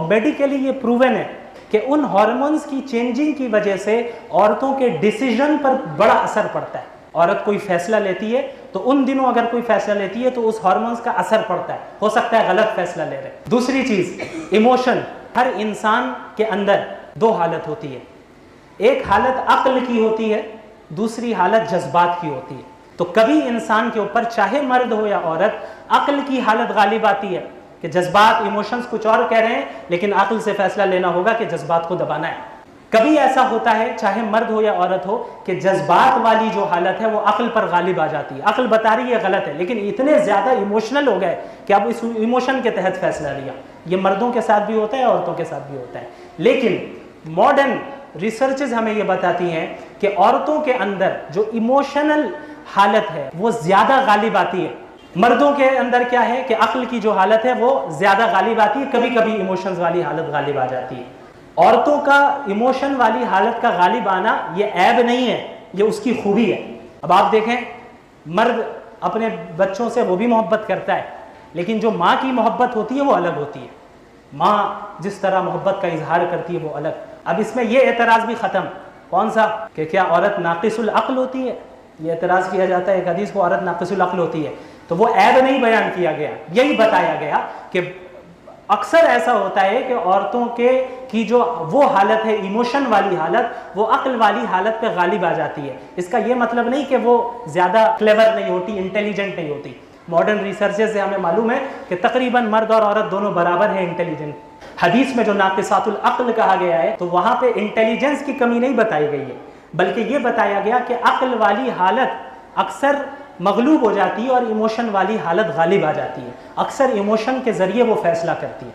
Medically ये proven है कि उन हार्मोन्स की चेंजिंग की वजह से औरतों के डिसीजन पर बड़ा असर पड़ता है। औरत कोई फैसला लेती है तो उन दिनों अगर कोई फैसला लेती है तो उस हार्मोन्स का असर पड़ता है, हो सकता है गलत फैसला ले रहे। दूसरी चीज इमोशन। हर इंसान के अंदर दो हालत होती है, एक हालत अक्ल की होती है, दूसरी हालत जज्बात की होती है। तो कभी इंसान के ऊपर चाहे मर्द हो या औरत अक्ल की हालत गालिब आती है कि जज्बात इमोशंस कुछ और कह रहे हैं लेकिन अक्ल से फैसला लेना होगा कि जज्बात को दबाना है। कभी ऐसा होता है चाहे मर्द हो या औरत हो कि जज्बात वाली जो हालत है वो अक्ल पर गालिब आ जाती है। अक्ल बता रही है गलत है लेकिन इतने ज्यादा इमोशनल हो गए कि अब इस इमोशन के तहत फैसला लिया। ये मर्दों के साथ भी होता है, औरतों के साथ भी होता है। लेकिन मॉडर्न रिसर्चेस हमें ये बताती हैं कि औरतों के अंदर जो इमोशनल हालत है वो ज्यादा गालिब आती है। मर्दों के अंदर क्या है कि अक्ल की जो हालत है वो ज्यादा गालिब आती है, कभी कभी इमोशंस वाली हालत गालिब आ जाती है। औरतों का इमोशन वाली हालत का गालिब आना ये ऐब नहीं है, ये उसकी खूबी है। अब आप देखें, मर्द अपने बच्चों से वो भी मोहब्बत करता है लेकिन जो माँ की मोहब्बत होती है वो अलग होती है। माँ जिस तरह मोहब्बत का इजहार करती है वो अलग। अब इसमें ये एतराज़ भी ख़त्म, कौन सा, कि क्या औरत नाक़िसुल अक्ल होती है। ये एतराज़ किया जाता है एक हदीस को, औरत नाक़िसुल अक्ल होती है, तो वो ऐब नहीं बयान किया गया, यही बताया गया कि अक्सर ऐसा होता है कि औरतों की जो वो हालत है इमोशन वाली हालत, वो अक्ल वाली हालत पे गालिब आ जाती है। इसका ये मतलब नहीं कि वो ज़्यादा क्लेवर नहीं होती, इंटेलिजेंट नहीं होती। मॉडर्न रिसर्चेस से हमें मालूम है कि तकरीबन मर्द और औरत दोनों बराबर है इंटेलिजेंट। हदीस में जो नाक़िसातुल अक्ल कहा गया है तो वहाँ पे इंटेलिजेंस की कमी नहीं बताई गई है, बल्कि ये बताया गया कि अक्ल वाली हालत अक्सर मगलूब हो जाती है और इमोशन वाली हालत गालिब आ जाती है। अक्सर इमोशन के ज़रिए वो फैसला करती है।